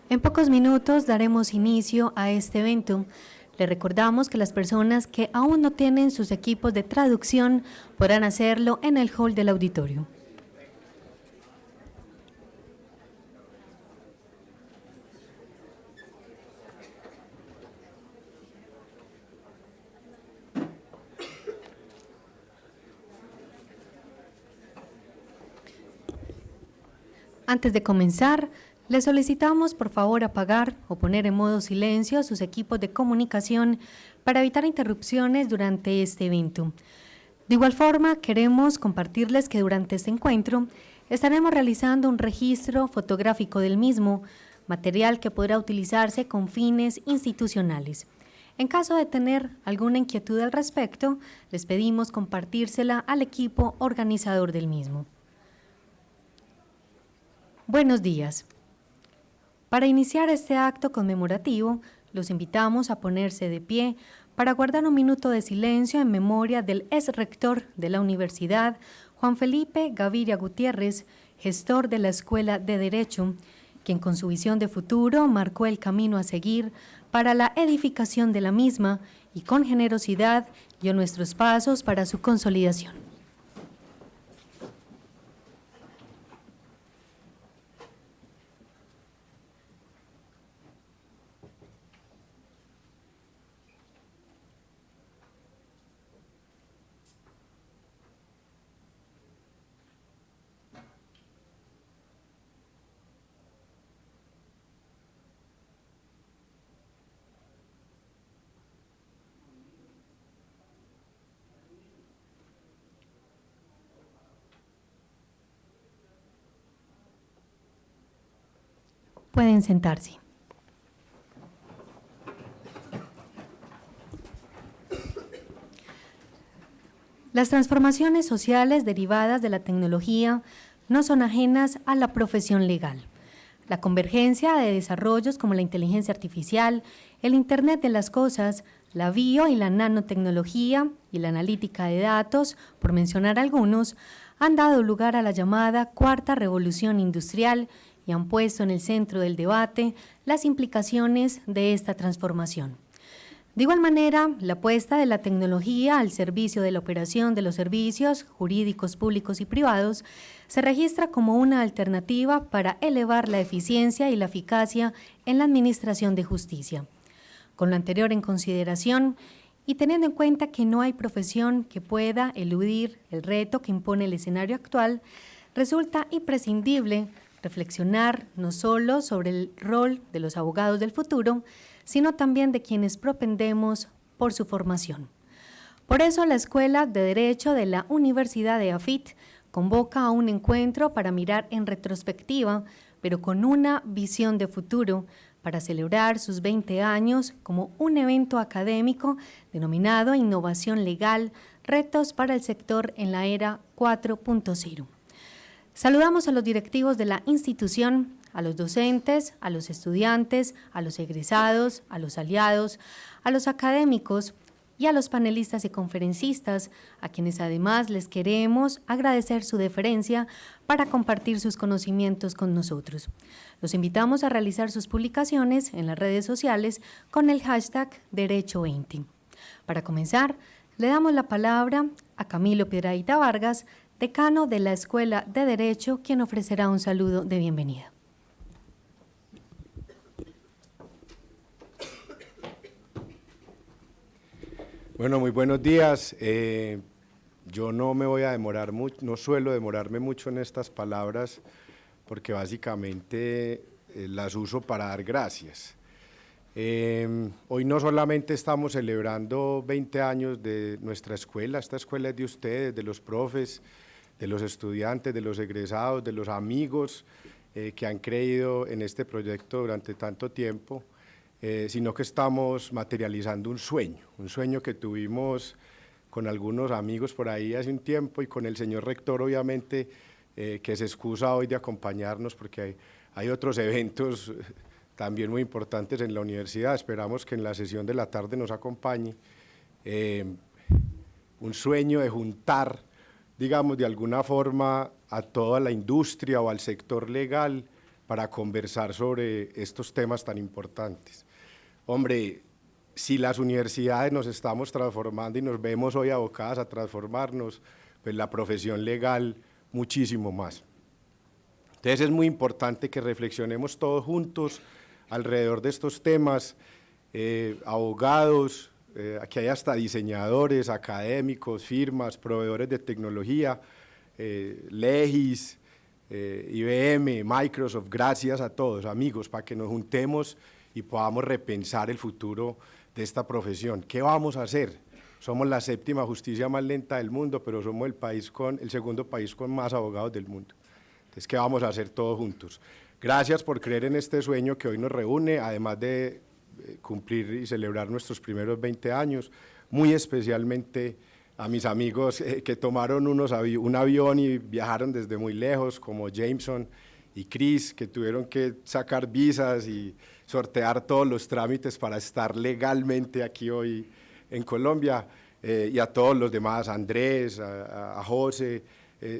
En pocos minutos daremos inicio a este evento. Le recordamos que las personas que aún no tienen sus equipos de traducción podrán hacerlo en el hall del auditorio. Antes de comenzar, les solicitamos por favor apagar o poner en modo silencio sus equipos de comunicación para evitar interrupciones durante este evento. De igual forma, queremos compartirles que durante este encuentro estaremos realizando un registro fotográfico del mismo, material que podrá utilizarse con fines institucionales. En caso de tener alguna inquietud al respecto, les pedimos compartírsela al equipo organizador del mismo. Buenos días. Para iniciar este acto conmemorativo, los invitamos a ponerse de pie para guardar un minuto de silencio en memoria del ex rector de la universidad, Juan Felipe Gaviria Gutiérrez, gestor de la Escuela de Derecho, quien con su visión de futuro marcó el camino a seguir para la edificación de la misma y con generosidad guió nuestros pasos para su consolidación. Pueden sentarse. Las transformaciones sociales derivadas de la tecnología no son ajenas a la profesión legal. La convergencia de desarrollos como la inteligencia artificial, el Internet de las cosas, la bio y la nanotecnología y la analítica de datos, por mencionar algunos, han dado lugar a la llamada cuarta revolución industrial y han puesto en el centro del debate las implicaciones de esta transformación. De igual manera, la puesta de la tecnología al servicio de la operación de los servicios jurídicos públicos y privados se registra como una alternativa para elevar la eficiencia y la eficacia en la administración de justicia. Con lo anterior en consideración y teniendo en cuenta que no hay profesión que pueda eludir el reto que impone el escenario actual, resulta imprescindible reflexionar no solo sobre el rol de los abogados del futuro, sino también de quienes propendemos por su formación. Por eso, la Escuela de Derecho de la Universidad de AFIT convoca a un encuentro para mirar en retrospectiva, pero con una visión de futuro, para celebrar sus 20 años como un evento académico denominado Innovación Legal, Retos para el Sector en la Era 4.0. Saludamos a los directivos de la institución, a los docentes, a los estudiantes, a los egresados, a los aliados, a los académicos y a los panelistas y conferencistas, a quienes además les queremos agradecer su deferencia para compartir sus conocimientos con nosotros. Los invitamos a realizar sus publicaciones en las redes sociales con el hashtag Derecho20. Para comenzar, le damos la palabra a Camilo Piedrahita Vargas, decano de la Escuela de Derecho, quien ofrecerá un saludo de bienvenida. Bueno, muy buenos días. Yo no me voy a demorar mucho, no suelo demorarme mucho en estas palabras, porque básicamente las uso para dar gracias. Hoy no solamente estamos celebrando 20 años de nuestra escuela, esta escuela es de ustedes, de los profes, de los estudiantes, de los egresados, de los amigos que han creído en este proyecto durante tanto tiempo, sino que estamos materializando un sueño que tuvimos con algunos amigos por ahí hace un tiempo y con el señor rector, obviamente, que se excusa hoy de acompañarnos porque hay otros eventos también muy importantes en la universidad. Esperamos que en la sesión de la tarde nos acompañe. Un sueño de juntar, digamos, de alguna forma a toda la industria o al sector legal para conversar sobre estos temas tan importantes. Hombre, si las universidades nos estamos transformando y nos vemos hoy abocadas a transformarnos, pues la profesión legal muchísimo más. Entonces es muy importante que reflexionemos todos juntos alrededor de estos temas, abogados, aquí hay hasta diseñadores, académicos, firmas, proveedores de tecnología, Legis, IBM, Microsoft, gracias a todos, amigos, para que nos juntemos y podamos repensar el futuro de esta profesión. ¿Qué vamos a hacer? Somos la 7ª justicia más lenta del mundo, pero somos el segundo país con más abogados del mundo. Entonces, ¿qué vamos a hacer todos juntos? Gracias por creer en este sueño que hoy nos reúne, además de cumplir y celebrar nuestros primeros 20 años, muy especialmente a mis amigos que tomaron un avión y viajaron desde muy lejos, como Jameson y Chris, que tuvieron que sacar visas y sortear todos los trámites para estar legalmente aquí hoy en Colombia, y a todos los demás, a Andrés, a José,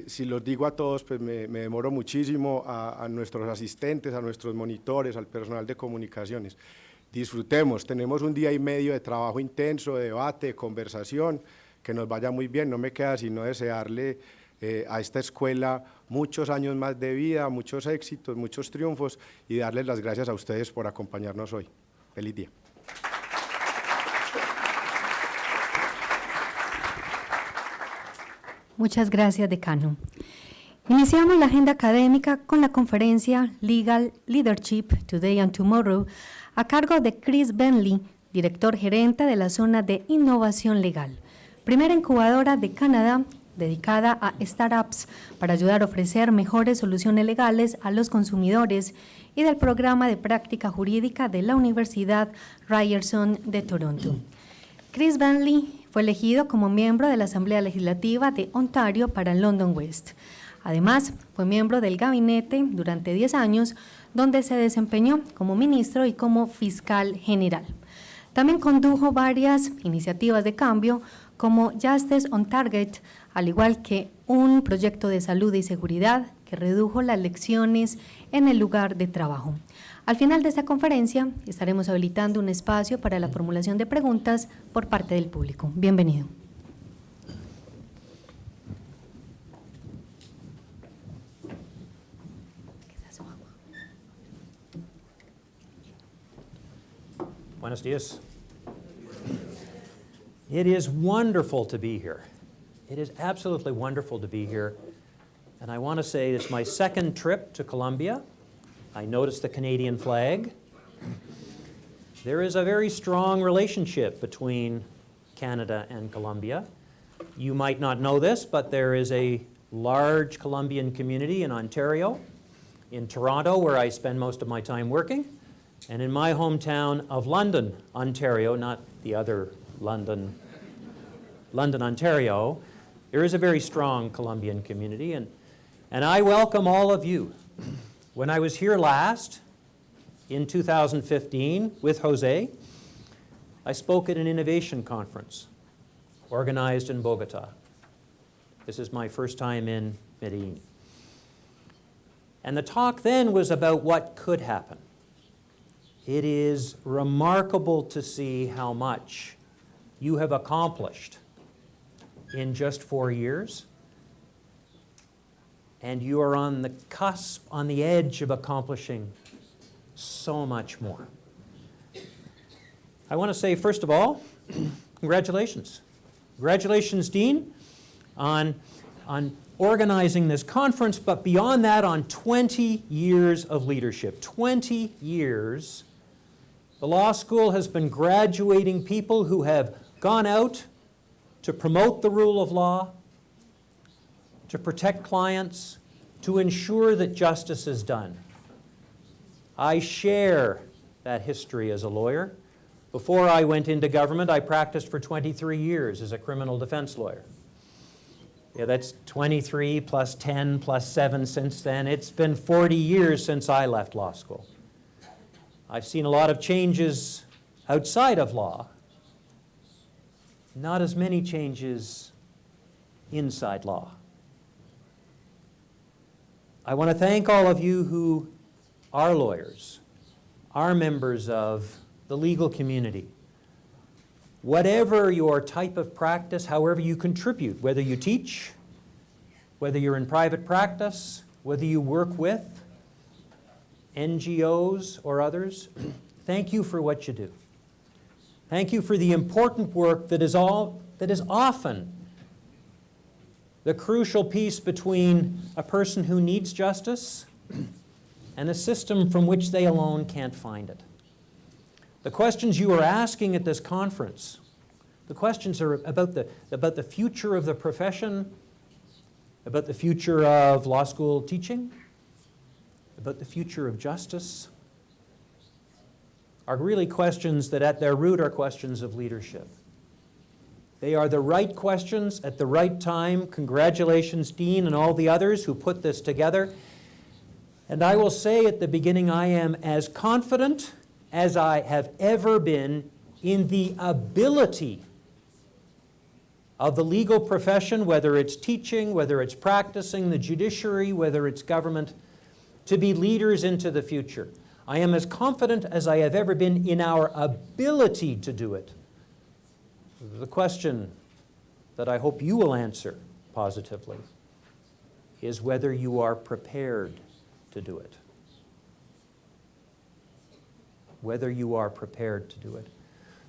si los digo a todos, pues me demoro muchísimo, a nuestros asistentes, a nuestros monitores, al personal de comunicaciones. Disfrutemos, tenemos un día y medio de trabajo intenso, de debate, de conversación, que nos vaya muy bien. No me queda sino desearle a esta escuela muchos años más de vida, muchos éxitos, muchos triunfos, y darles las gracias a ustedes por acompañarnos hoy. Feliz día. Muchas gracias, decano. Iniciamos la agenda académica con la conferencia Legal Leadership Today and Tomorrow a cargo de Chris Bentley, director gerente de la zona de innovación legal, primera incubadora de Canadá dedicada a startups para ayudar a ofrecer mejores soluciones legales a los consumidores, y del programa de práctica jurídica de la Universidad Ryerson de Toronto. Chris Bentley fue elegido como miembro de la Asamblea Legislativa de Ontario para London West. Además, fue miembro del gabinete durante 10 años, donde se desempeñó como ministro y como fiscal general. También condujo varias iniciativas de cambio, como Justice on Target, al igual que un proyecto de salud y seguridad que redujo las lesiones en el lugar de trabajo. Al final de esta conferencia estaremos habilitando un espacio para la formulación de preguntas por parte del público. Bienvenido. Buenos días. It is wonderful to be here. It is absolutely wonderful to be here. And I want to say it's my second trip to Colombia. I noticed the Canadian flag. There is a very strong relationship between Canada and Colombia. You might not know this, but there is a large Colombian community in Ontario, in Toronto, where I spend most of my time working, and in my hometown of London, Ontario, not the other London, Ontario. There is a very strong Colombian community, and I welcome all of you. When I was here last, in 2015, with Jose, I spoke at an innovation conference organized in Bogota. This is my first time in Medellin. And the talk then was about what could happen. It is remarkable to see how much you have accomplished in just 4 years. And you are on the cusp, on the edge of accomplishing so much more. I want to say, first of all, congratulations. Congratulations, Dean, on organizing this conference, but beyond that, on 20 years of leadership. 20 years. The law school has been graduating people who have gone out to promote the rule of law, to protect clients, to ensure that justice is done. I share that history as a lawyer. Before I went into government, I practiced for 23 years as a criminal defense lawyer. Yeah, that's 23 plus 10 plus 7 since then. It's been 40 years since I left law school. I've seen a lot of changes outside of law, not as many changes inside law. I want to thank all of you who our lawyers, our members of the legal community, whatever your type of practice, however you contribute, whether you teach, whether you're in private practice, whether you work with NGOs or others, thank you for what you do. Thank you for the important work that is often the crucial piece between a person who needs justice and a system from which they alone can't find it. The questions you are asking at this conference, the questions are about the future of the profession, about the future of law school teaching, about the future of justice, are really questions that at their root are questions of leadership. They are the right questions at the right time. Congratulations, Dean, and all the others who put this together. And I will say at the beginning, I am as confident as I have ever been in the ability of the legal profession, whether it's teaching, whether it's practicing, the judiciary, whether it's government, to be leaders into the future. I am as confident as I have ever been in our ability to do it. The question that I hope you will answer positively is whether you are prepared to do it. Whether you are prepared to do it.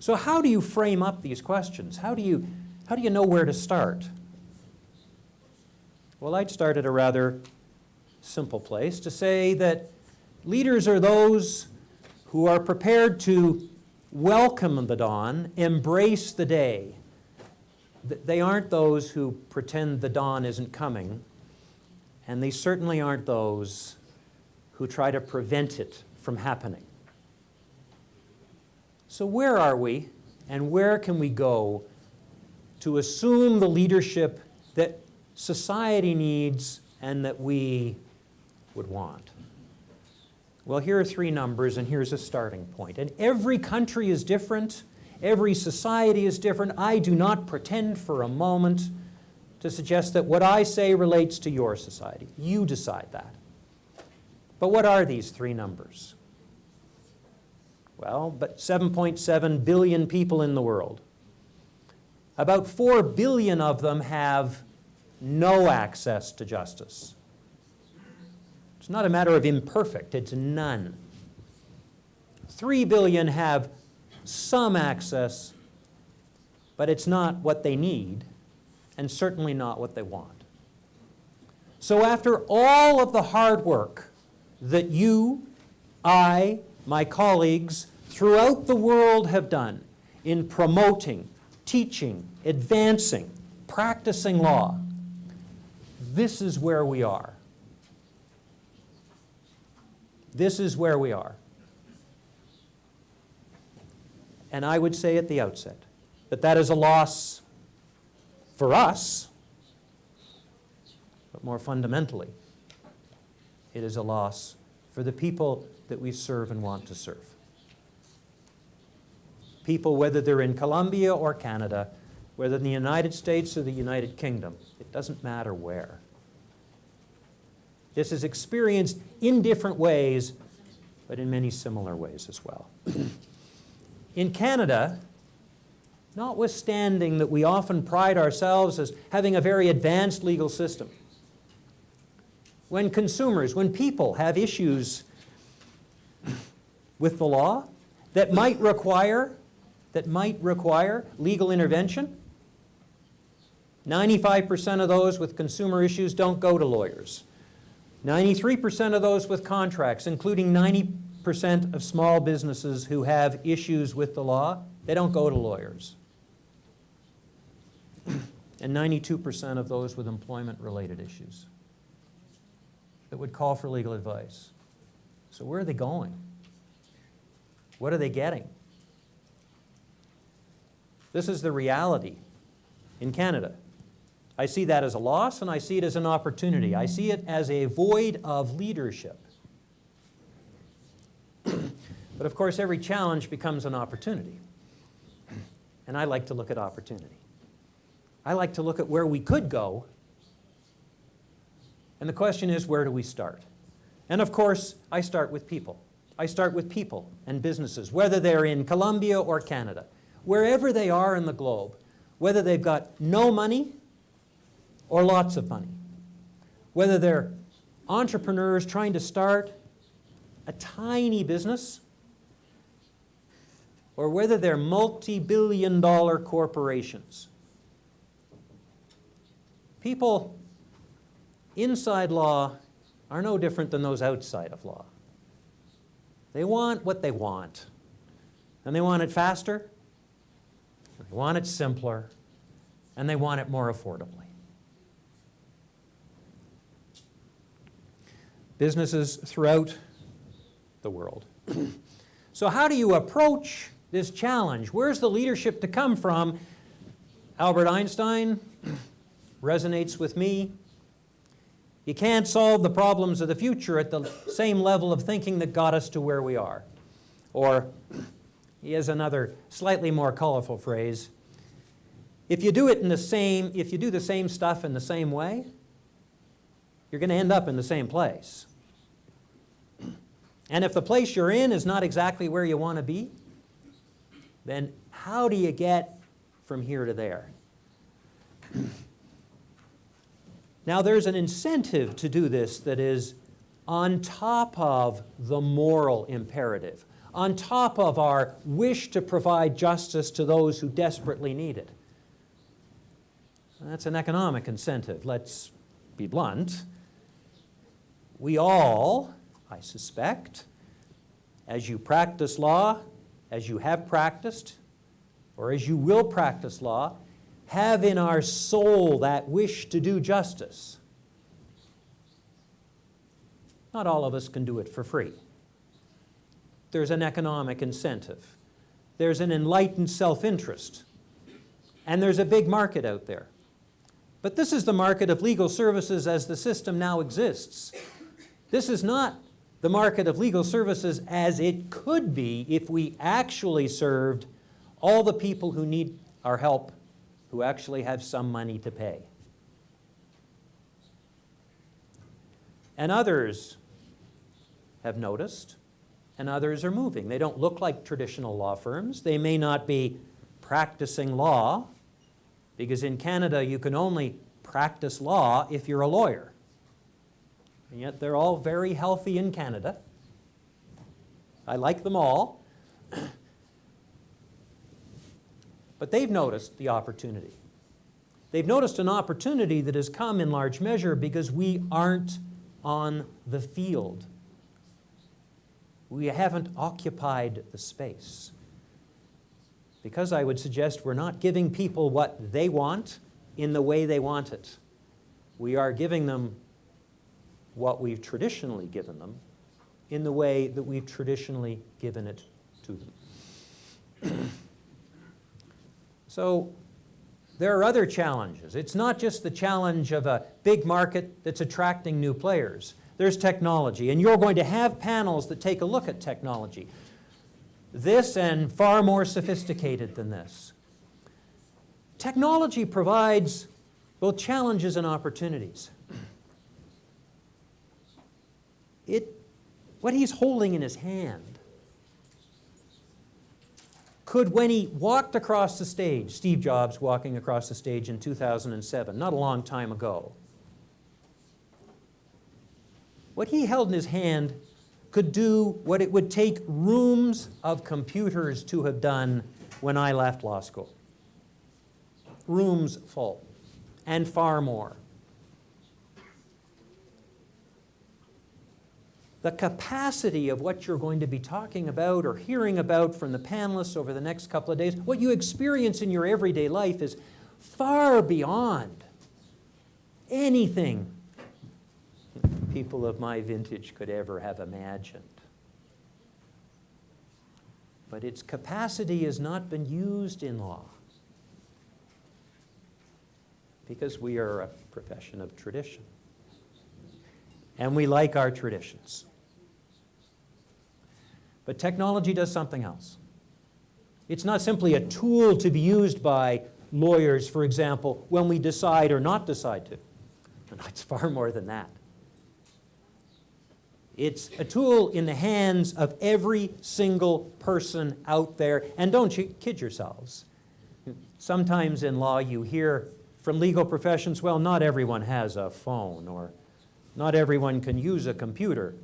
So how do you frame up these questions? How do you know where to start? Well, I'd start at a rather simple place to say that leaders are those who are prepared to welcome the dawn, embrace the day. They aren't those who pretend the dawn isn't coming, and they certainly aren't those who try to prevent it from happening. So where are we, and where can we go to assume the leadership that society needs and that we would want? Well, here are three numbers, and here's a starting point. And every country is different. Every society is different. I do not pretend for a moment to suggest that what I say relates to your society. You decide that. But what are these three numbers? Well, but 7.7 billion people in the world. About 4 billion of them have no access to justice. It's not a matter of imperfect, it's none. 3 billion have some access, but it's not what they need, and certainly not what they want. So after all of the hard work that you, I, my colleagues throughout the world have done in promoting, teaching, advancing, practicing law, this is where we are. This is where we are. And I would say at the outset that that is a loss for us, but more fundamentally, it is a loss for the people that we serve and want to serve. People, whether they're in Colombia or Canada, whether in the United States or the United Kingdom, it doesn't matter where. This is experienced in different ways, but in many similar ways as well. In Canada, notwithstanding that we often pride ourselves as having a very advanced legal system, when people have issues with the law that might require legal intervention, 95% of those with consumer issues don't go to lawyers. 93% of those with contracts, including 90% of small businesses who have issues with the law, they don't go to lawyers. And 92% of those with employment-related issues that would call for legal advice. So where are they going? What are they getting? This is the reality in Canada. I see that as a loss, and I see it as an opportunity. I see it as a void of leadership. But of course, every challenge becomes an opportunity. And I like to look at opportunity. I like to look at where we could go. And the question is, where do we start? And of course, I start with people. I start with people and businesses, whether they're in Colombia or Canada, wherever they are in the globe, whether they've got no money or lots of money, whether they're entrepreneurs trying to start a tiny business, or whether they're multi-billion-dollar corporations. People inside law are no different than those outside of law. They want what they want, and they want it faster, they want it simpler, and they want it more affordably. Businesses throughout the world. So how do you approach this challenge? Where's the leadership to come from? Albert Einstein resonates with me. You can't solve the problems of the future at the same level of thinking that got us to where we are. Or, he has another slightly more colorful phrase, if you do the same stuff in the same way, you're going to end up in the same place. And if the place you're in is not exactly where you want to be, then how do you get from here to there? Now, there's an incentive to do this that is on top of the moral imperative, on top of our wish to provide justice to those who desperately need it. That's an economic incentive. Let's be blunt. We all, I suspect, as you practice law, as you have practiced, or as you will practice law, have in our soul that wish to do justice. Not all of us can do it for free. There's an economic incentive. There's an enlightened self-interest. And there's a big market out there. But this is the market of legal services as the system now exists. This is not the market of legal services as it could be if we actually served all the people who need our help, who actually have some money to pay. And others have noticed, and others are moving. They don't look like traditional law firms. They may not be practicing law, because in Canada you can only practice law if you're a lawyer. And yet they're all very healthy in Canada. I like them all. But they've noticed the opportunity. They've noticed an opportunity that has come in large measure because we aren't on the field. We haven't occupied the space. Because I would suggest we're not giving people what they want in the way they want it. We are giving them what we've traditionally given them in the way that we've traditionally given it to them. So there are other challenges. It's not just the challenge of a big market that's attracting new players. There's technology, and you're going to have panels that take a look at technology. This and far more sophisticated than this. Technology provides both challenges and opportunities. What he's holding in his hand could, when he walked across the stage, Steve Jobs walking across the stage in 2007, not a long time ago, what he held in his hand could do what it would take rooms of computers to have done when I left law school. Rooms full, and far more. The capacity of what you're going to be talking about or hearing about from the panelists over the next couple of days, what you experience in your everyday life is far beyond anything people of my vintage could ever have imagined. But its capacity has not been used in law because we are a profession of tradition. And we like our traditions. But technology does something else. It's not simply a tool to be used by lawyers, for example, when we decide or not decide to. No, it's far more than that. It's a tool in the hands of every single person out there. And don't you kid yourselves. Sometimes in law you hear from legal professions, well, not everyone has a phone, or not everyone can use a computer.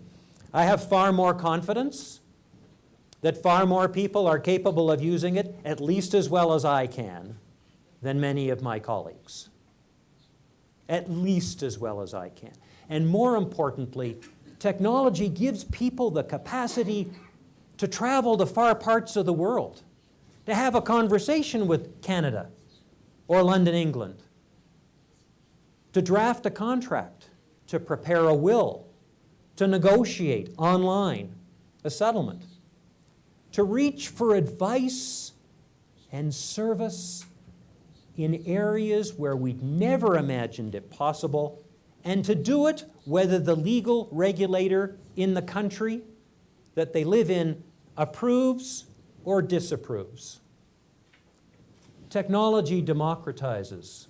I have far more confidence that far more people are capable of using it at least as well as I can than many of my colleagues. At least as well as I can. And more importantly, technology gives people the capacity to travel to far parts of the world, to have a conversation with Canada or London, England, to draft a contract, to prepare a will, to negotiate online a settlement, to reach for advice and service in areas where we'd never imagined it possible, and to do it whether the legal regulator in the country that they live in approves or disapproves. Technology democratizes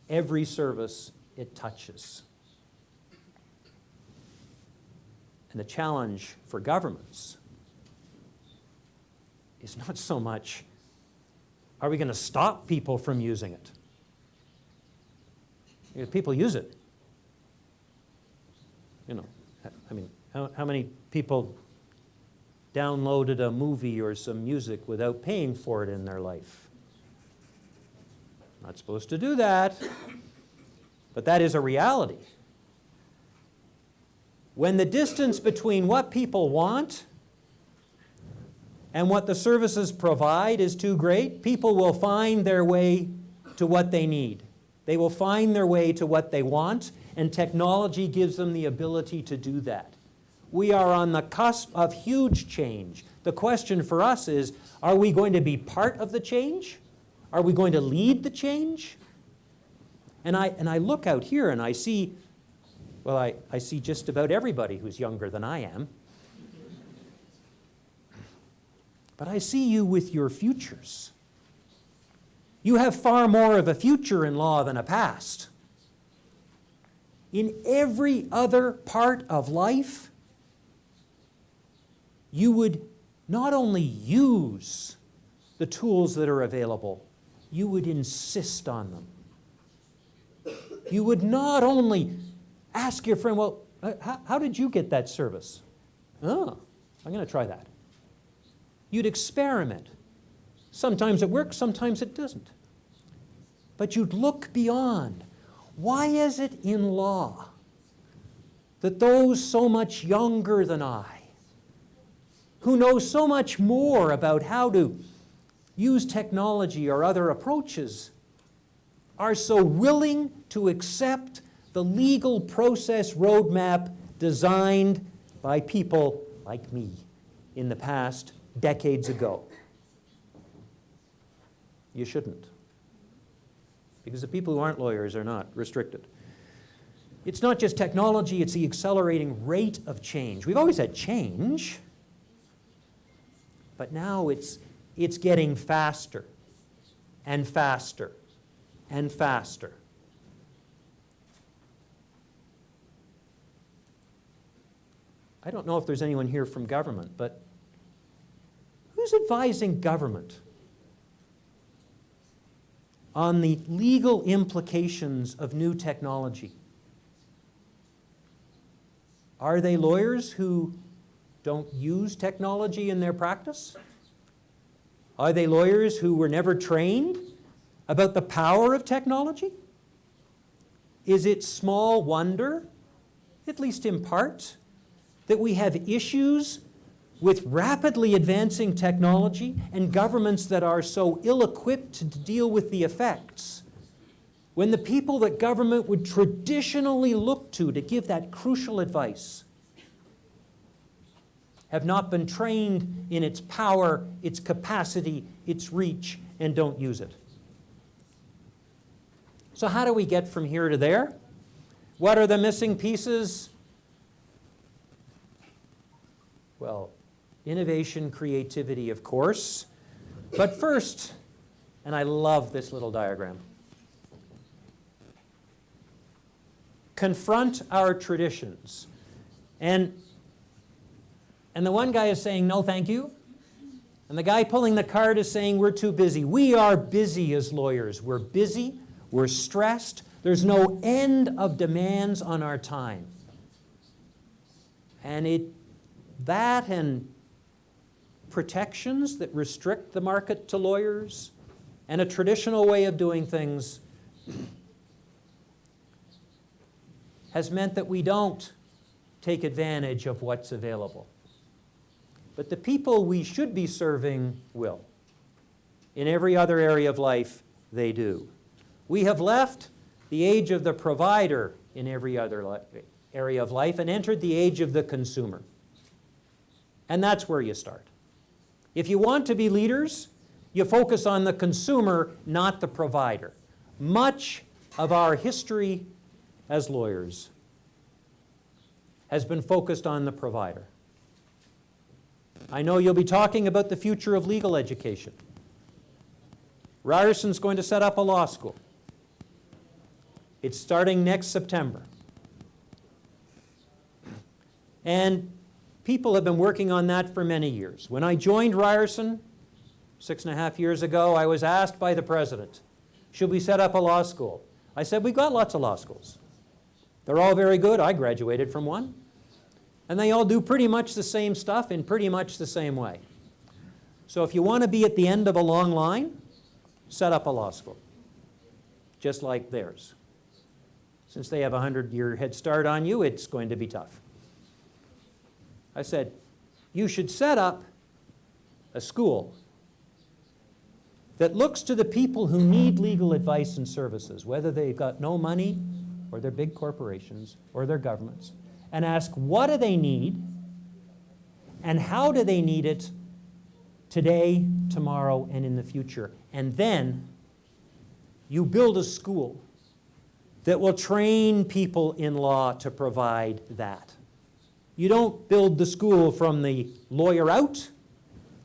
every service it touches. And the challenge for governments is not so much, are we going to stop people from using it? If people use it. You know, I mean, how many people downloaded a movie or some music without paying for it in their life? Not supposed to do that, but that is a reality. When the distance between what people want and what the services provide is too great, people will find their way to what they need. They will find their way to what they want, and technology gives them the ability to do that. We are on the cusp of huge change. The question for us is, are we going to be part of the change? Are we going to lead the change? And I look out here and I see, well, I see just about everybody who's younger than I am. But I see you with your futures. You have far more of a future in law than a past. In every other part of life, you would not only use the tools that are available, you would insist on them. You would not only ask your friend, well, how did you get that service? Oh, I'm going to try that. You'd experiment. Sometimes it works, sometimes it doesn't. But you'd look beyond. Why is it in law that those so much younger than I, who know so much more about how to use technology or other approaches, are so willing to accept the legal process roadmap designed by people like me in the past, decades ago? You shouldn't. Because the people who aren't lawyers are not restricted. It's not just technology, it's the accelerating rate of change. We've always had change, but now it's getting faster and faster and faster. I don't know if there's anyone here from government, but who's advising government on the legal implications of new technology? Are they lawyers who don't use technology in their practice? Are they lawyers who were never trained about the power of technology? Is it small wonder, at least in part, that we have issues with rapidly advancing technology and governments that are so ill-equipped to deal with the effects, when the people that government would traditionally look to give that crucial advice have not been trained in its power, its capacity, its reach, and don't use it? So how do we get from here to there? What are the missing pieces? Well, innovation, creativity, of course. But first, and I love this little diagram, confront our traditions. And the one guy is saying, no, thank you. And the guy pulling the card is saying, we're too busy. We are busy as lawyers. We're busy. We're stressed. There's no end of demands on our time. And that and protections that restrict the market to lawyers and a traditional way of doing things has meant that we don't take advantage of what's available. But the people we should be serving will. In every other area of life, they do. We have left the age of the provider in every other area of life and entered the age of the consumer. And that's where you start. If you want to be leaders, you focus on the consumer, not the provider. Much of our history as lawyers has been focused on the provider. I know you'll be talking about the future of legal education. Ryerson's going to set up a law school. It's starting next September. And people have been working on that for many years. When I joined Ryerson 6.5 years ago, I was asked by the president, should we set up a law school? I said, we've got lots of law schools. They're all very good. I graduated from one. And they all do pretty much the same stuff in pretty much the same way. So if you want to be at the end of a long line, set up a law school, just like theirs. Since they have a 100-year head start on you, it's going to be tough. I said, you should set up a school that looks to the people who need legal advice and services, whether they've got no money or they're big corporations or they're governments, and ask what do they need and how do they need it today, tomorrow, and in the future. And then you build a school that will train people in law to provide that. You don't build the school from the lawyer out,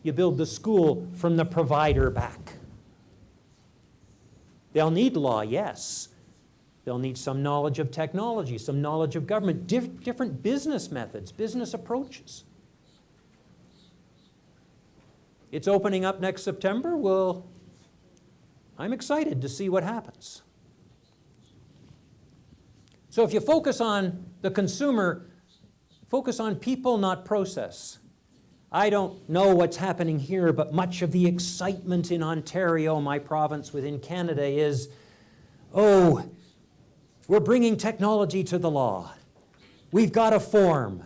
you build the school from the provider back. They'll need law, yes. They'll need some knowledge of technology, some knowledge of government, different business methods, business approaches. It's opening up next September. Well, I'm excited to see what happens. So if you focus on the consumer, focus on people, not process. I don't know what's happening here, but much of the excitement in Ontario, my province within Canada, is, oh, we're bringing technology to the law. We've got a form.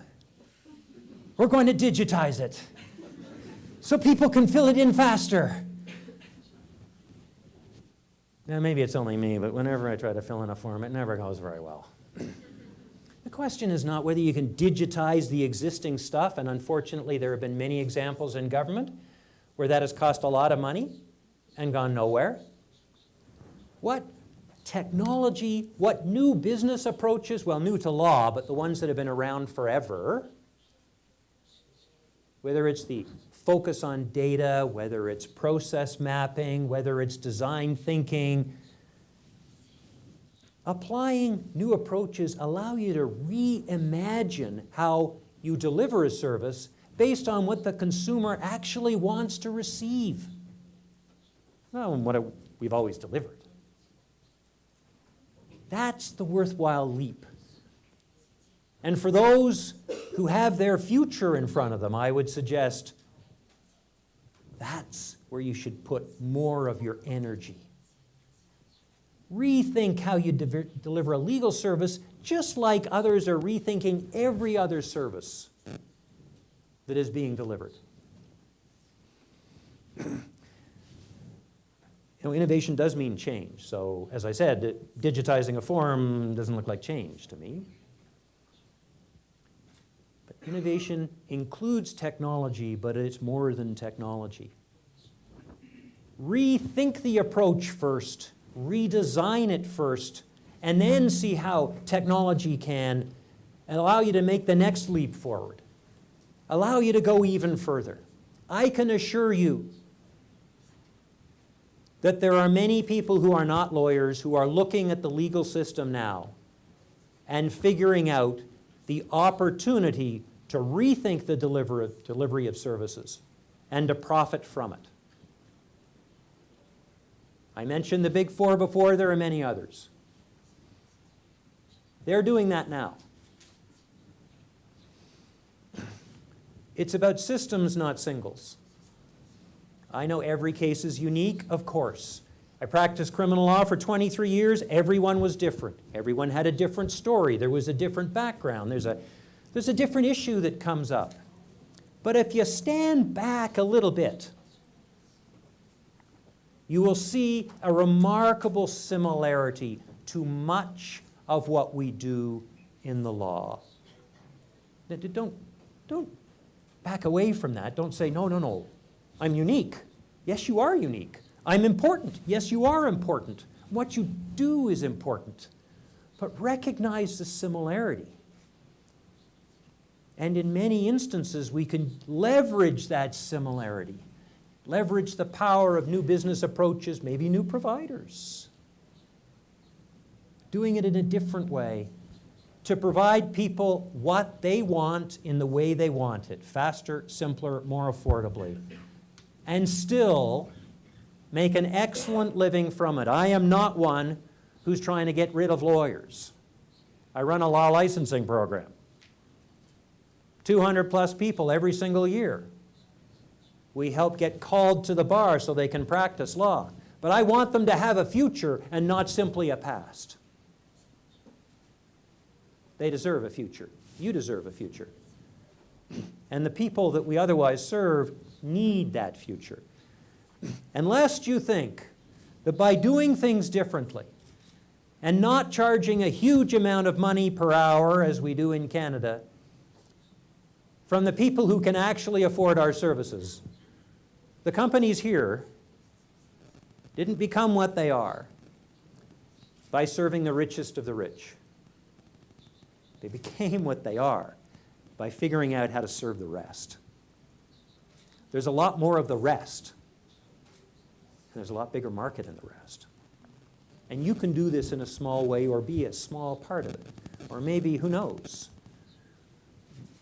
We're going to digitize it so people can fill it in faster. Now, maybe it's only me, but whenever I try to fill in a form, it never goes very well. The question is not whether you can digitize the existing stuff, and unfortunately there have been many examples in government where that has cost a lot of money and gone nowhere. What technology, what new business approaches, well, new to law, but the ones that have been around forever, whether it's the focus on data, whether it's process mapping, whether it's design thinking, applying new approaches allow you to reimagine how you deliver a service based on what the consumer actually wants to receive, not on what we've always delivered. That's the worthwhile leap. And for those who have their future in front of them, I would suggest that's where you should put more of your energy. Rethink how you deliver a legal service, just like others are rethinking every other service that is being delivered. Innovation does mean change. So, as I said, digitizing a form doesn't look like change to me. But innovation includes technology, but it's more than technology. Rethink the approach first, redesign it first, and then see how technology can allow you to make the next leap forward, allow you to go even further. I can assure you that there are many people who are not lawyers who are looking at the legal system now and figuring out the opportunity to rethink the delivery of services and to profit from it. I mentioned the Big Four before. There are many others. They're doing that now. It's about systems, not singles. I know every case is unique, of course. I practiced criminal law for 23 years. Everyone was different. Everyone had a different story. There was a different background. There's a different issue that comes up. But if you stand back a little bit, you will see a remarkable similarity to much of what we do in the law. Don't back away from that. Don't say, no, I'm unique. Yes, you are unique. I'm important. Yes, you are important. What you do is important. But recognize the similarity. And in many instances, we can leverage that similarity. Leverage the power of new business approaches, maybe new providers. Doing it in a different way to provide people what they want in the way they want it. Faster, simpler, more affordably. And still make an excellent living from it. I am not one who's trying to get rid of lawyers. I run a law licensing program. 200 plus people every single year. We help get called to the bar so they can practice law. But I want them to have a future and not simply a past. They deserve a future. You deserve a future. And the people that we otherwise serve need that future. And lest you think that by doing things differently and not charging a huge amount of money per hour, as we do in Canada, from the people who can actually afford our services, the companies here didn't become what they are by serving the richest of the rich. They became what they are by figuring out how to serve the rest. There's a lot more of the rest. And there's a lot bigger market in the rest. And you can do this in a small way or be a small part of it. Or maybe, who knows?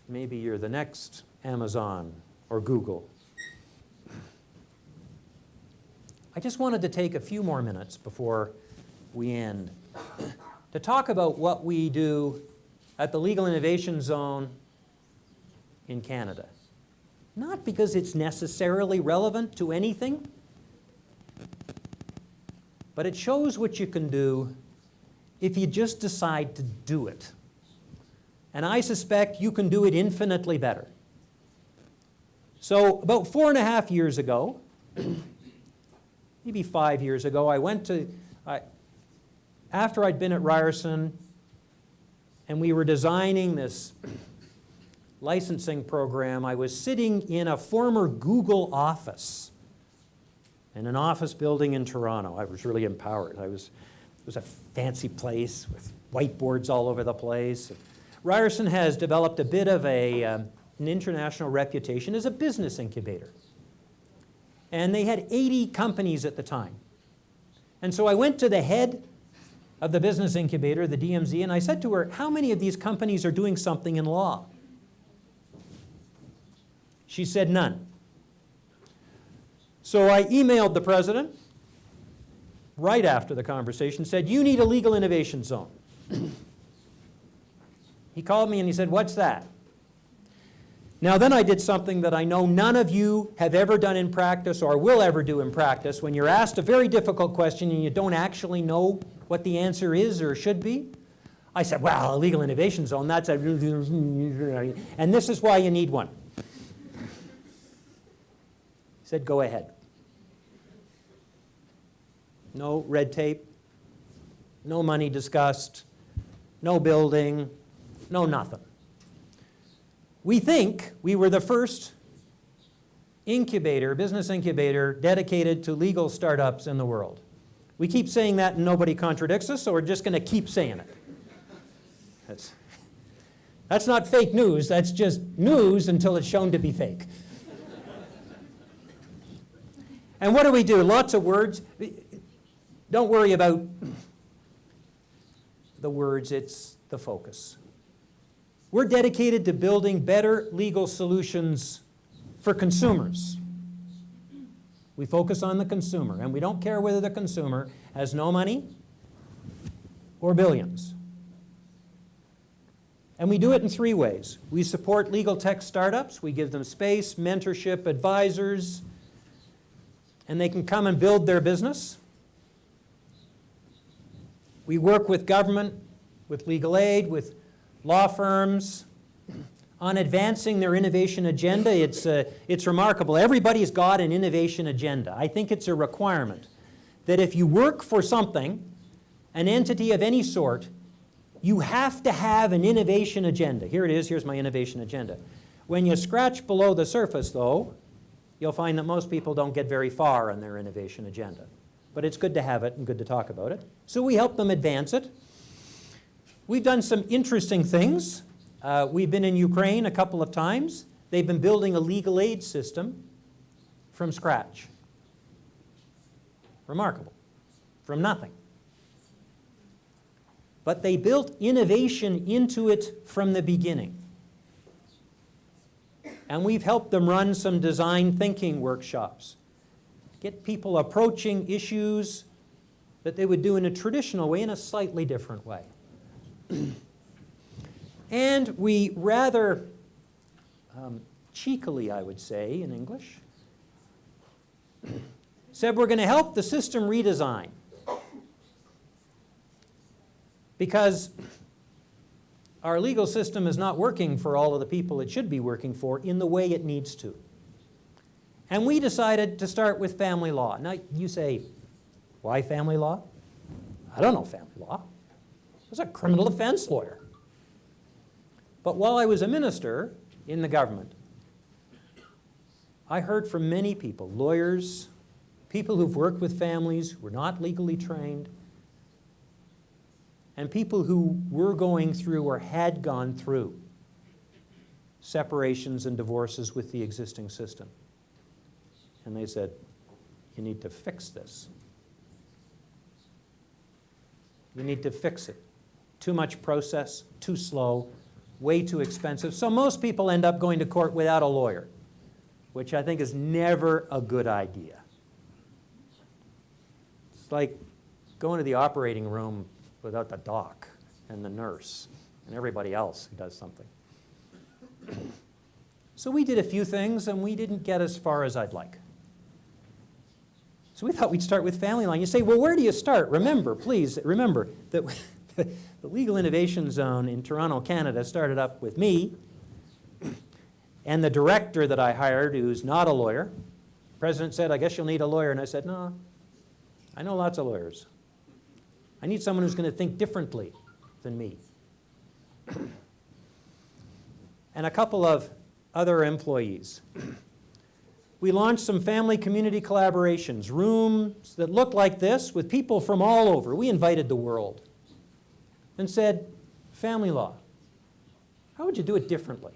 Maybe you're the next Amazon or Google. I just wanted to take a few more minutes before we end to talk about what we do at the Legal Innovation Zone in Canada. Not because it's necessarily relevant to anything, but it shows what you can do if you just decide to do it. And I suspect you can do it infinitely better. So about 4.5 years ago, maybe 5 years ago, I went to, after I'd been at Ryerson, and we were designing this licensing program, I was sitting in a former Google office in an office building in Toronto. I was really empowered. It was a fancy place with whiteboards all over the place. Ryerson has developed a bit of an international reputation as a business incubator. And they had 80 companies at the time. And so I went to the head of the business incubator, the DMZ, and I said to her, how many of these companies are doing something in law? She said none. So I emailed the president right after the conversation, said, you need a legal innovation zone. He called me and he said, what's that? Now then I did something that I know none of you have ever done in practice or will ever do in practice. When you're asked a very difficult question and you don't actually know what the answer is or should be, I said, well, a legal innovation zone, that's a... and this is why you need one. He said, go ahead. No red tape, no money discussed, no building, no nothing. We think we were the first incubator, business incubator, dedicated to legal startups in the world. We keep saying that and nobody contradicts us, so we're just going to keep saying it. That's not fake news, that's just news until it's shown to be fake. And what do? Lots of words. Don't worry about the words, it's the focus. We're dedicated to building better legal solutions for consumers. We focus on the consumer, and we don't care whether the consumer has no money or billions. And we do it in 3 ways. We support legal tech startups. We give them space, mentorship, advisors, and they can come and build their business. We work with government, with legal aid, with law firms on advancing their innovation agenda. It's remarkable. Everybody's got an innovation agenda. I think it's a requirement that if you work for something, an entity of any sort, you have to have an innovation agenda. Here it is. Here's my innovation agenda. When you scratch below the surface, though, you'll find that most people don't get very far on their innovation agenda. But it's good to have it and good to talk about it. So we help them advance it. We've done some interesting things. We've been in Ukraine a couple of times. They've been building a legal aid system from scratch. Remarkable. From nothing. But they built innovation into it from the beginning. And we've helped them run some design thinking workshops. Get people approaching issues that they would do in a traditional way in a slightly different way. And we rather cheekily, I would say in English, said we're going to help the system redesign. Because our legal system is not working for all of the people it should be working for in the way it needs to. And we decided to start with family law. Now you say, why family law? I don't know family law. I was a criminal defense lawyer. But while I was a minister in the government, I heard from many people, lawyers, people who've worked with families who were not legally trained, and people who were going through or had gone through separations and divorces with the existing system. And they said, you need to fix this. You need to fix it. Too much process, too slow, way too expensive. So most people end up going to court without a lawyer, which I think is never a good idea. It's like going to the operating room without the doc and the nurse and everybody else who does something. So we did a few things, and we didn't get as far as I'd like. So we thought we'd start with family law. And you say, well, where do you start? Remember, please, remember that the Legal Innovation Zone in Toronto, Canada started up with me and the director that I hired, who's not a lawyer. The president said, I guess you'll need a lawyer. And I said, no, I know lots of lawyers. I need someone who's going to think differently than me. And a couple of other employees. We launched some family community collaborations, rooms that looked like this with people from all over. We invited the world and said, family law, how would you do it differently?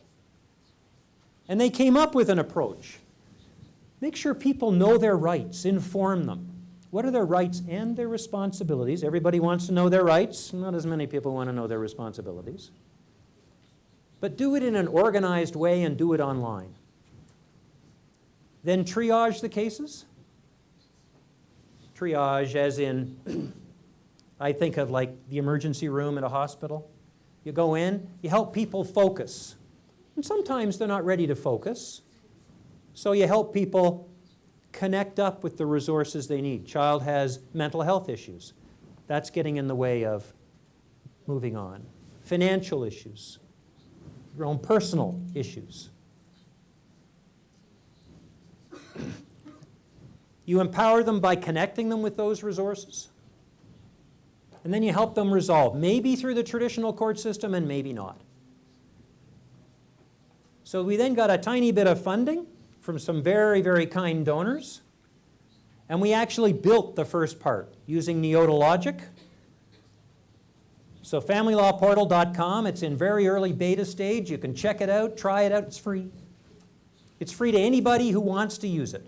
And they came up with an approach. Make sure people know their rights, inform them. What are their rights and their responsibilities? Everybody wants to know their rights. Not as many people want to know their responsibilities. But do it in an organized way and do it online. Then triage the cases. Triage as in, I think of like the emergency room at a hospital. You go in, you help people focus. And sometimes they're not ready to focus. So you help people connect up with the resources they need. Child has mental health issues. That's getting in the way of moving on. Financial issues. Your own personal issues. You empower them by connecting them with those resources. And then you help them resolve, maybe through the traditional court system and maybe not. So we then got a tiny bit of funding from some very, very kind donors. And we actually built the first part using Neota logic. So familylawportal.com, it's in very early beta stage. You can check it out, try it out, it's free. It's free to anybody who wants to use it.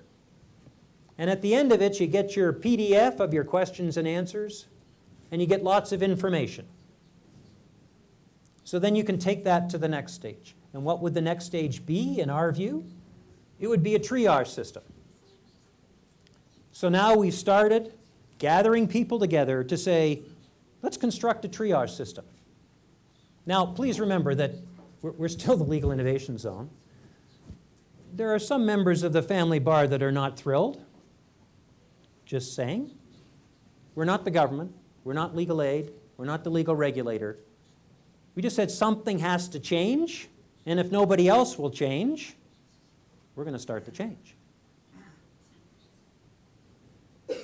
And at the end of it, you get your PDF of your questions and answers, and you get lots of information. So then you can take that to the next stage. And what would the next stage be, in our view? It would be a triage system. So now we've started gathering people together to say, let's construct a triage system. Now, please remember that we're still the legal innovation zone. There are some members of the family bar that are not thrilled. Just saying. We're not the government. We're not legal aid. We're not the legal regulator. We just said something has to change, and if nobody else will change, we're going to start the change.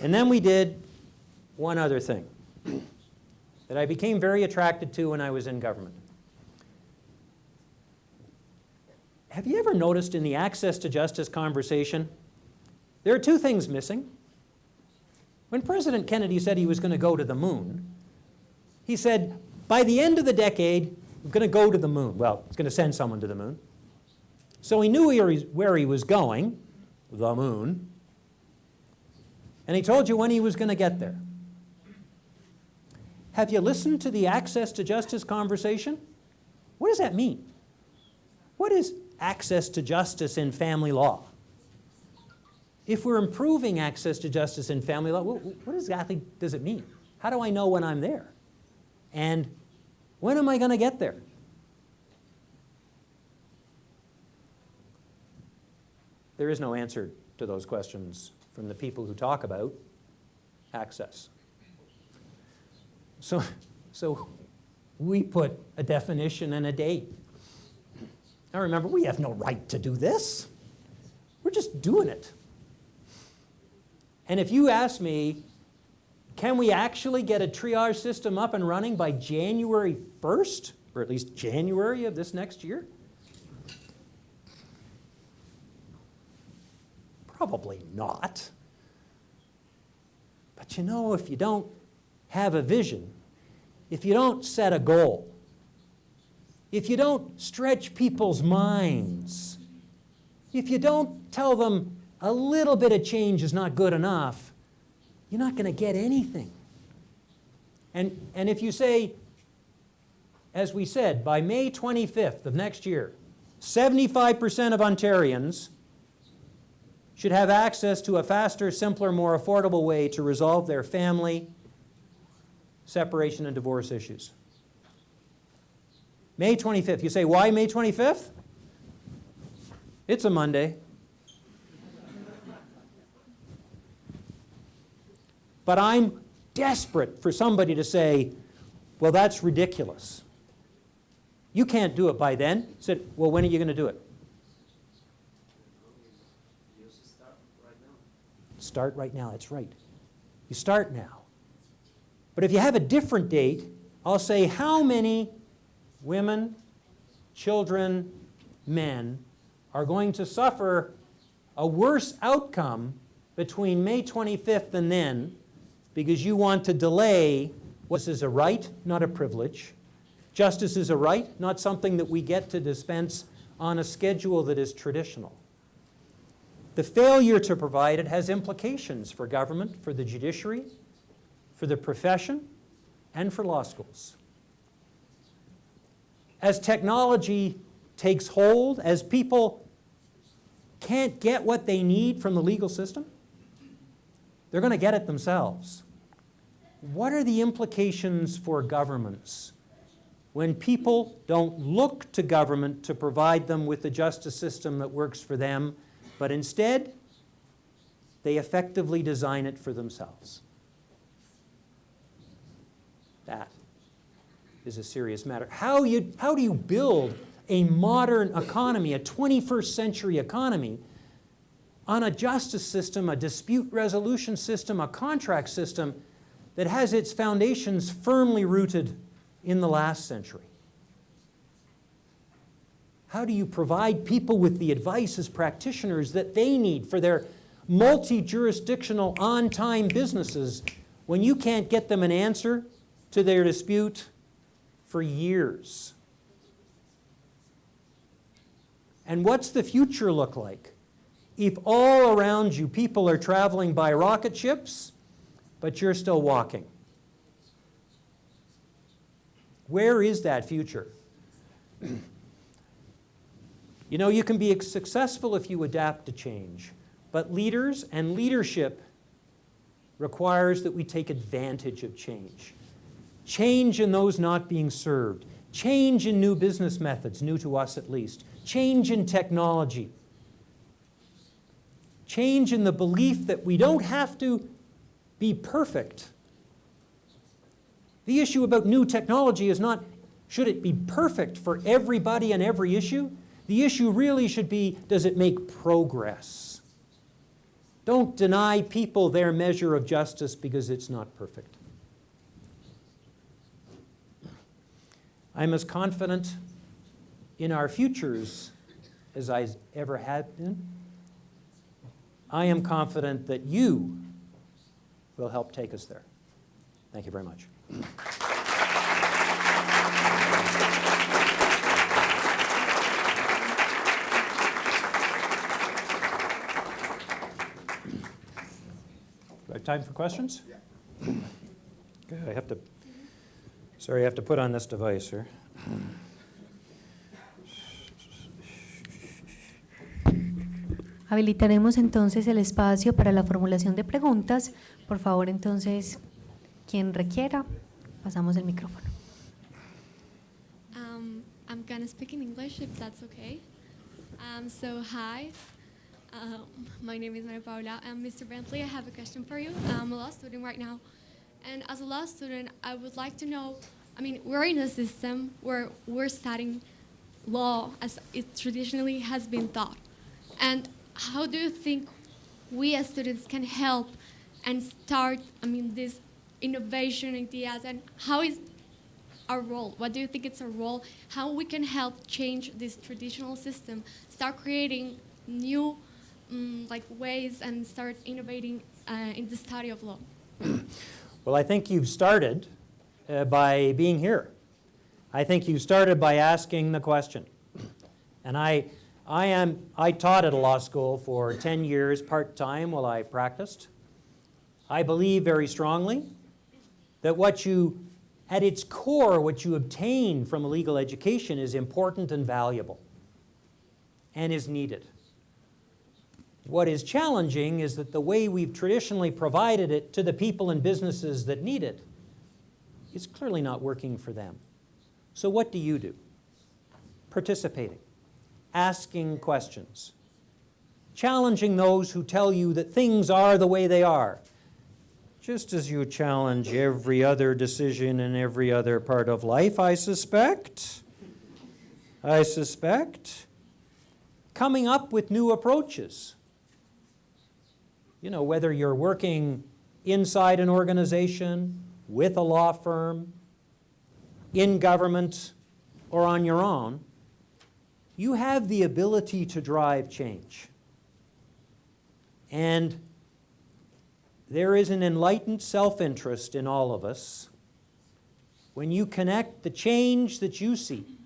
And then we did one other thing that I became very attracted to when I was in government. Have you ever noticed in the access to justice conversation, there are two things missing? When President Kennedy said he was going to go to the moon, he said, by the end of the decade, I'm going to go to the moon. Well, he's going to send someone to the moon. So he knew where he was going, the moon, and he told you when he was going to get there. Have you listened to the access to justice conversation? What does that mean? What is access to justice in family law? If we're improving access to justice in family law, what exactly does it mean? How do I know when I'm there? And when am I going to get there? There is no answer to those questions from the people who talk about access. So we put a definition and a date. Now remember, we have no right to do this. We're just doing it. And if you ask me, can we actually get a triage system up and running by January 1st, or at least January of this next year? Probably not. But you know, if you don't have a vision, if you don't set a goal, if you don't stretch people's minds, if you don't tell them a little bit of change is not good enough, you're not going to get anything. And if you say, as we said, by May 25th of next year, 75% of Ontarians should have access to a faster, simpler, more affordable way to resolve their family, separation, and divorce issues. May 25th. You say, why May 25th? It's a Monday. But I'm desperate for somebody to say, well, that's ridiculous. You can't do it by then. I said, well, when are you going to do it? Start right now, that's right. You start now. But if you have a different date, I'll say how many women, children, men are going to suffer a worse outcome between May 25th and then because you want to delay. This is a right, not a privilege. Justice is a right, not something that we get to dispense on a schedule that is traditional. The failure to provide it has implications for government, for the judiciary, for the profession, and for law schools. As technology takes hold, as people can't get what they need from the legal system, they're going to get it themselves. What are the implications for governments when people don't look to government to provide them with the justice system that works for them, but instead they effectively design it for themselves? That is a serious matter. How do you build a modern economy, a 21st century economy, on a justice system, a dispute resolution system, a contract system that has its foundations firmly rooted in the last century? How do you provide people with the advice as practitioners that they need for their multi-jurisdictional on-time businesses when you can't get them an answer to their dispute for years? And what's the future look like if all around you people are traveling by rocket ships, but you're still walking? Where is that future? You know, you can be successful if you adapt to change, but leaders and leadership requires that we take advantage of change. Change in those not being served, change in new business methods, new to us at least, change in technology, change in the belief that we don't have to be perfect. The issue about new technology is not, should it be perfect for everybody and every issue? The issue really should be, does it make progress? Don't deny people their measure of justice because it's not perfect. I'm as confident in our futures as I ever have been. I am confident that you will help take us there. Thank you very much. Do I have time for questions? Yeah. Okay, I have to put on this device here. Habilitaremos entonces el espacio para la formulación de preguntas. Por favor, entonces, quien requiera, pasamos el micrófono. I'm going to speak in English, if that's okay. So, hi. My name is Maria Paula. Mr. Bentley, I have a question for you. I'm a law student right now. And as a law student, I would like to know, I mean, we're in a system where we're studying law as it traditionally has been taught. And how do you think we as students can help and start, these innovation ideas, and how is our role? What do you think it's our role? How we can help change this traditional system, start creating new ways and start innovating in the study of law? Well, I think you've started by being here. I think you started by asking the question. And I taught at a law school for 10 years part-time while I practiced. I believe very strongly that at its core, what you obtain from a legal education is important and valuable and is needed. What is challenging is that the way we've traditionally provided it to the people and businesses that need it is clearly not working for them. So what do? Participating, asking questions, challenging those who tell you that things are the way they are, just as you challenge every other decision in every other part of life, I suspect. Coming up with new approaches. You know, whether you're working inside an organization, with a law firm, in government, or on your own, you have the ability to drive change. And there is an enlightened self-interest in all of us when you connect the change that you see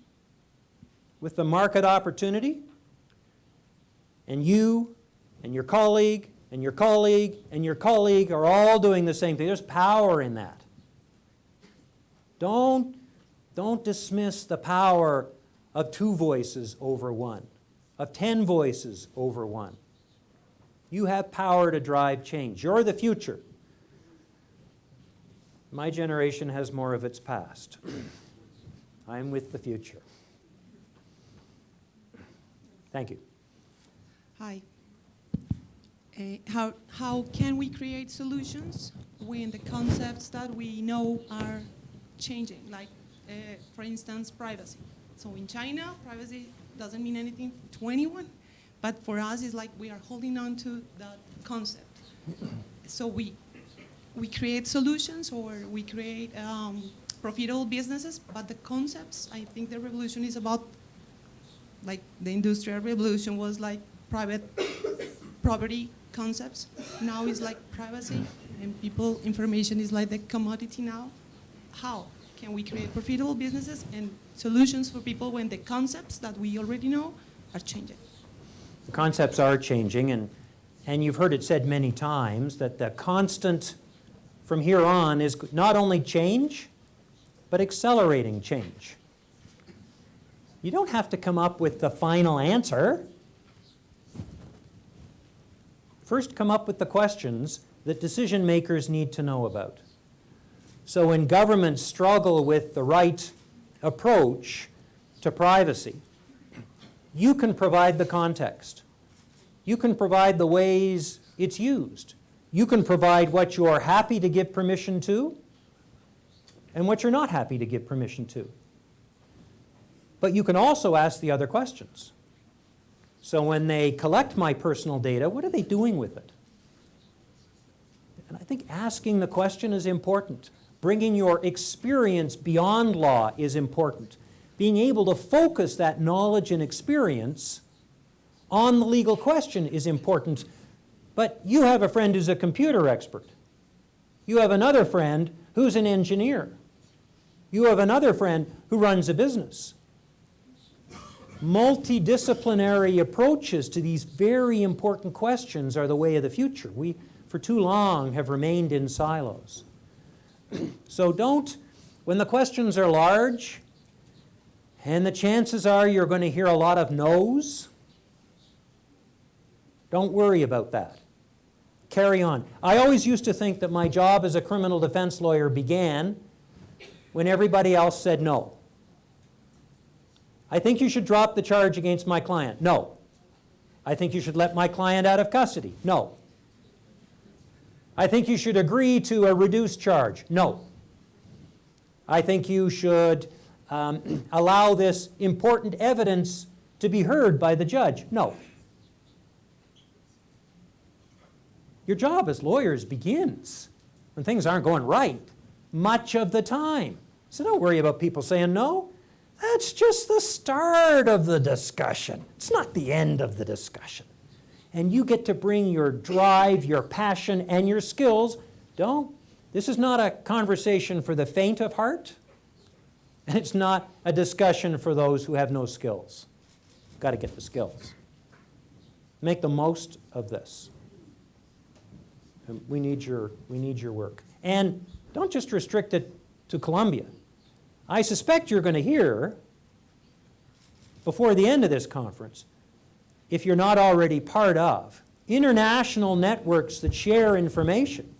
with the market opportunity, and you and your colleague and your colleague and your colleague are all doing the same thing. There's power in that. Don't dismiss the power of 2 voices over 1, of 10 voices over 1. You have power to drive change. You're the future. My generation has more of its past. I'm with the future. Thank you. Hi. How can we create solutions when the concepts that we know are changing? Like, for instance, privacy. So in China, privacy doesn't mean anything to anyone, but for us, it's like we are holding on to that concept. So we create solutions, or we create profitable businesses, but the concepts, I think the revolution is about, like the Industrial Revolution was like private property concepts. Now it's like privacy, and information is like the commodity now. How can we create profitable businesses and solutions for people when the concepts that we already know are changing? The concepts are changing, and you've heard it said many times that the constant from here on is not only change, but accelerating change. You don't have to come up with the final answer. First, come up with the questions that decision makers need to know about. So when governments struggle with the right approach to privacy, you can provide the context. You can provide the ways it's used. You can provide what you're happy to give permission to and what you're not happy to give permission to. But you can also ask the other questions. So when they collect my personal data, what are they doing with it? And I think asking the question is important. Bringing your experience beyond law is important. Being able to focus that knowledge and experience on the legal question is important. But you have a friend who's a computer expert. You have another friend who's an engineer. You have another friend who runs a business. Multidisciplinary approaches to these very important questions are the way of the future. We, for too long, have remained in silos. So don't, when the questions are large, and the chances are you're going to hear a lot of no's, don't worry about that. Carry on. I always used to think that my job as a criminal defense lawyer began when everybody else said no. I think you should drop the charge against my client. No. I think you should let my client out of custody. No. I think you should agree to a reduced charge. No. I think you should allow this important evidence to be heard by the judge. No. Your job as lawyers begins when things aren't going right much of the time. So don't worry about people saying no. That's just the start of the discussion. It's not the end of the discussion. And you get to bring your drive, your passion, and your skills. This is not a conversation for the faint of heart, and it's not a discussion for those who have no skills. You've got to get the skills. Make the most of this. And we need your work. And don't just restrict it to Colombia. I suspect you're going to hear, before the end of this conference, if you're not already part of, international networks that share information,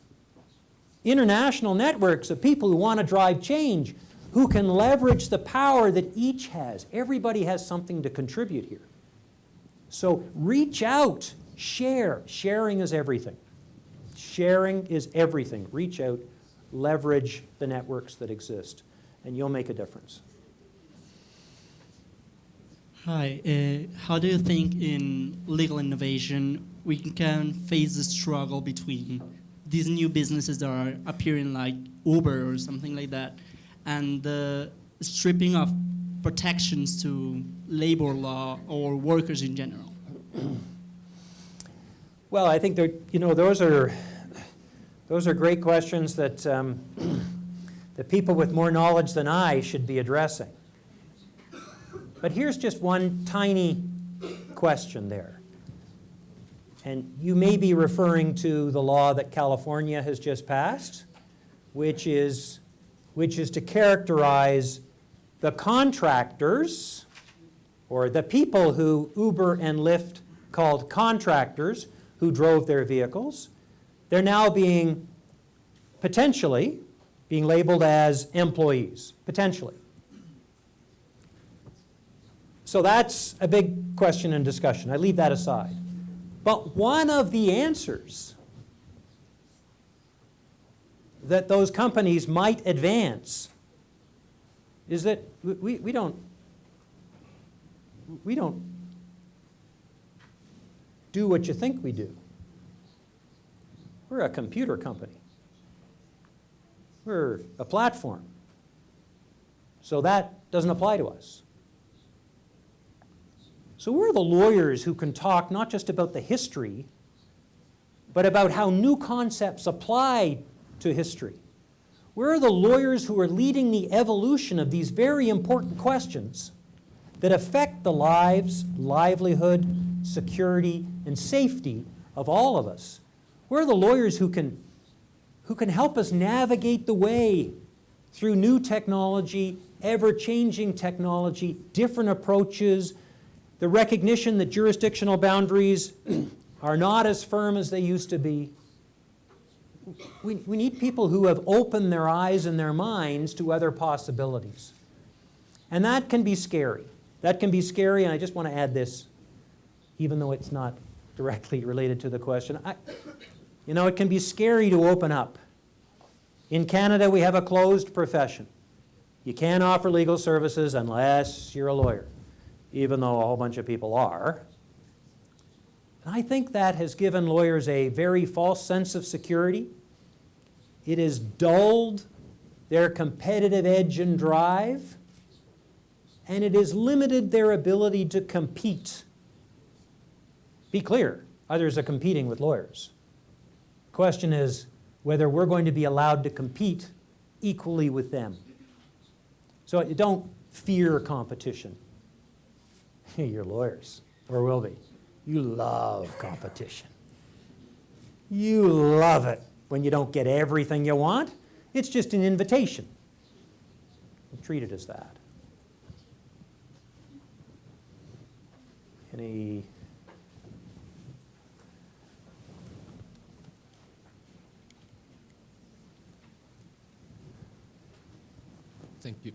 international networks of people who want to drive change, who can leverage the power that each has. Everybody has something to contribute here. So reach out, share. Sharing is everything. Sharing is everything. Reach out, leverage the networks that exist, and you'll make a difference. Hi, how do you think in legal innovation we can face the struggle between these new businesses that are appearing like Uber or something like that, and the stripping of protections to labor law or workers in general? Well, I think those are great questions that the people with more knowledge than I should be addressing. But here's just one tiny question there. And you may be referring to the law that California has just passed, which is to characterize the contractors, or the people who Uber and Lyft called contractors who drove their vehicles. They're now potentially being labeled as employees, potentially. So that's a big question and discussion. I leave that aside. But one of the answers that those companies might advance is that we don't do what you think we do. We're a computer company. We're a platform. So that doesn't apply to us. So we're the lawyers who can talk not just about the history, but about how new concepts apply to history. We're the lawyers who are leading the evolution of these very important questions that affect the lives, livelihood, security, and safety of all of us. We're the lawyers who can help us navigate the way through new technology ever-changing technology, different approaches, the recognition that jurisdictional boundaries are not as firm as they used to be. We need people who have opened their eyes and their minds to other possibilities. And that can be scary. That can be scary, and I just want to add this, even though it's not directly related to the question. You know, it can be scary to open up. In Canada, we have a closed profession. You can't offer legal services unless you're a lawyer, even though a whole bunch of people are. And I think that has given lawyers a very false sense of security. It has dulled their competitive edge and drive, and it has limited their ability to compete. Be clear, others are competing with lawyers. The question is whether we're going to be allowed to compete equally with them. So don't fear competition. You're lawyers, or will be. You love competition. You love it when you don't get everything you want. It's just an invitation. Treat it as that. Any? Thank you.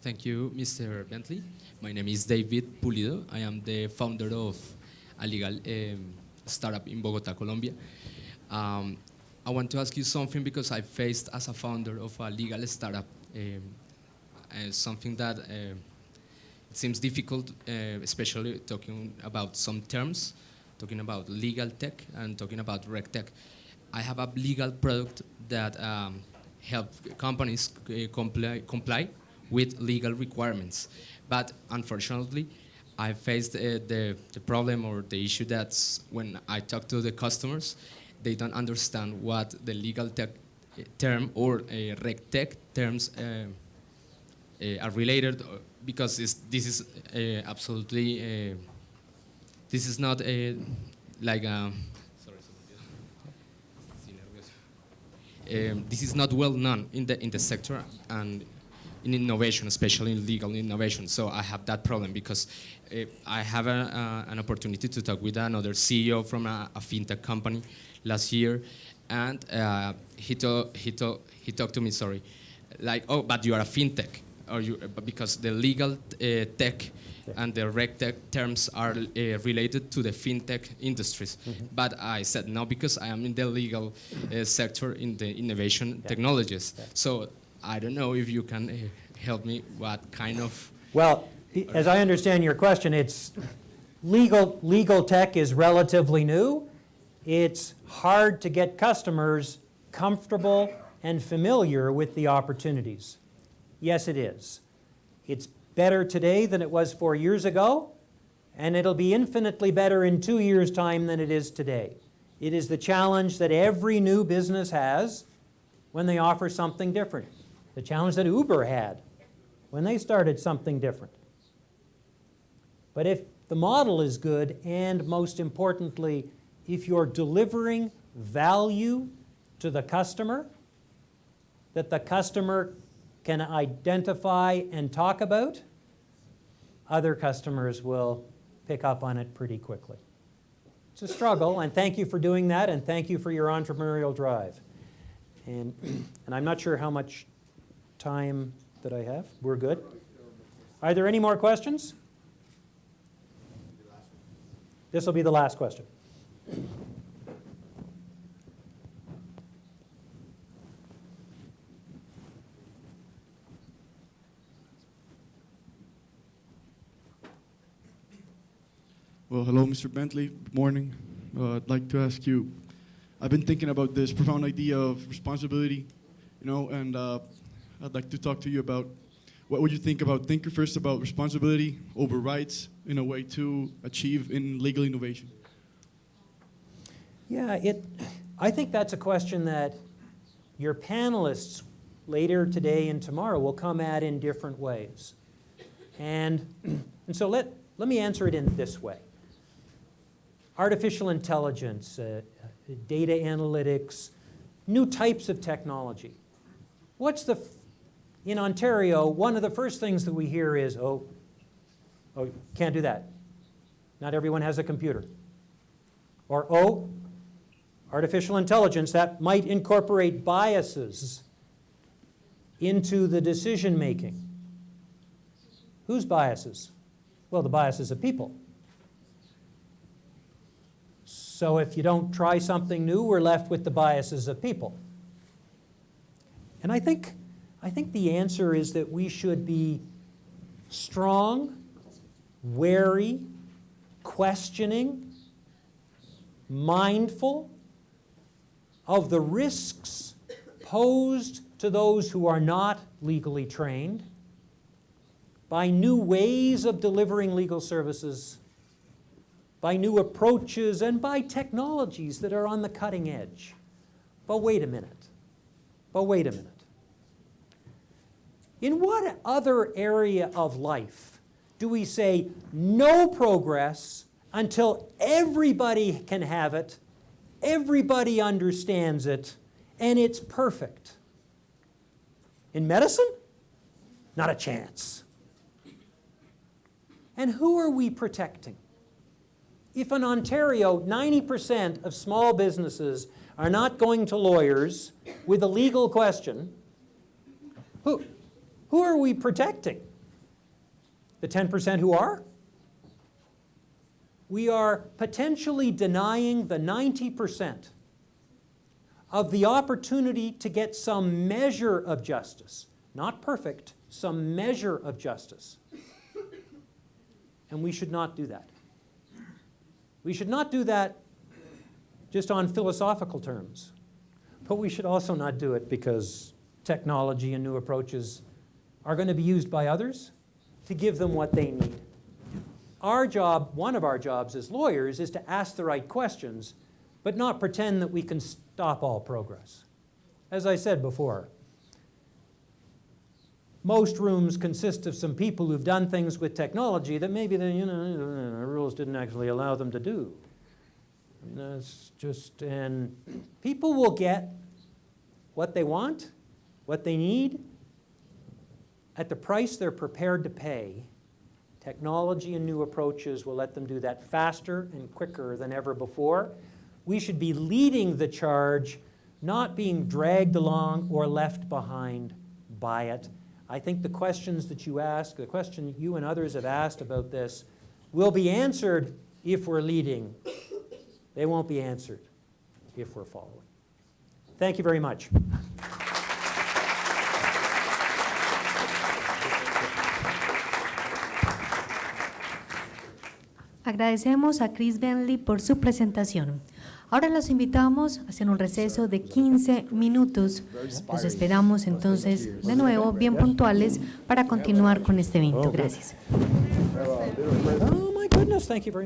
Thank you, Mr. Bentley. My name is David Pulido. I am the founder of a legal startup in Bogota, Colombia. I want to ask you something because I faced as a founder of a legal startup something that it seems difficult, especially talking about some terms, talking about legal tech and talking about reg tech. I have a legal product that helps companies comply with legal requirements. But unfortunately, I faced the problem or the issue that when I talk to the customers, they don't understand what the legal tech term or reg tech terms are related, because this is absolutely, this is not like a, this is not well known in the sector and in innovation, especially in legal innovation. So I have that problem because I have an opportunity to talk with another CEO from a fintech company last year, and he talked to me, sorry, like, oh, but you are a fintech, or you, because the legal tech and the reg tech terms are related to the fintech industries. Mm-hmm. But I said no, because I am in the legal sector in the innovation technologies. Yeah. So I don't know if you can help me what kind of... Well, as I understand your question, it's legal tech is relatively new. It's hard to get customers comfortable and familiar with the opportunities. Yes, it is. It's better today than it was 4 years ago, and it'll be infinitely better in 2 years' time than it is today. It is the challenge that every new business has when they offer something different. The challenge that Uber had when they started something different. But if the model is good, and most importantly, if you're delivering value to the customer that the customer can identify and talk about, other customers will pick up on it pretty quickly. It's a struggle, and thank you for doing that, and thank you for your entrepreneurial drive. And I'm not sure how much time that I have. We're good? Are there any more questions? This will be the last question. Well, hello, Mr. Bentley. Good morning. I'd like to ask you, I've been thinking about this profound idea of responsibility, and I'd like to talk to you about what would you think about, think first about responsibility over rights in a way to achieve in legal innovation. Yeah, I think that's a question that your panelists later today and tomorrow will come at in different ways. And so let me answer it in this way. Artificial intelligence, data analytics, new types of technology. In Ontario, one of the first things that we hear is, oh, can't do that. Not everyone has a computer. Or, oh, artificial intelligence, that might incorporate biases into the decision making. Whose biases? Well, the biases of people. So if you don't try something new, we're left with the biases of people. And I think the answer is that we should be strong, wary, questioning, mindful of the risks posed to those who are not legally trained by new ways of delivering legal services, by new approaches, and by technologies that are on the cutting edge. But wait a minute. In what other area of life do we say no progress until everybody can have it, everybody understands it, and it's perfect? In medicine? Not a chance. And who are we protecting? If in Ontario 90% of small businesses are not going to lawyers with a legal question, who are we protecting? The 10% who are? We are potentially denying the 90% of the opportunity to get some measure of justice. Not perfect, some measure of justice. And we should not do that. We should not do that just on philosophical terms. But we should also not do it because technology and new approaches are going to be used by others to give them what they need. Our job, one of our jobs as lawyers, is to ask the right questions, but not pretend that we can stop all progress. As I said before, most rooms consist of some people who've done things with technology that maybe the rules didn't actually allow them to do. And people will get what they want, what they need, at the price they're prepared to pay. Technology and new approaches will let them do that faster and quicker than ever before. We should be leading the charge, not being dragged along or left behind by it. I think the questions that you ask, the question you and others have asked about this, will be answered if we're leading. They won't be answered if we're following. Thank you very much. Agradecemos a Chris Bentley por su presentación. Ahora los invitamos a hacer un receso de 15 minutos. Los esperamos entonces de nuevo bien puntuales para continuar con este evento. Gracias. Oh my goodness, thank you very much.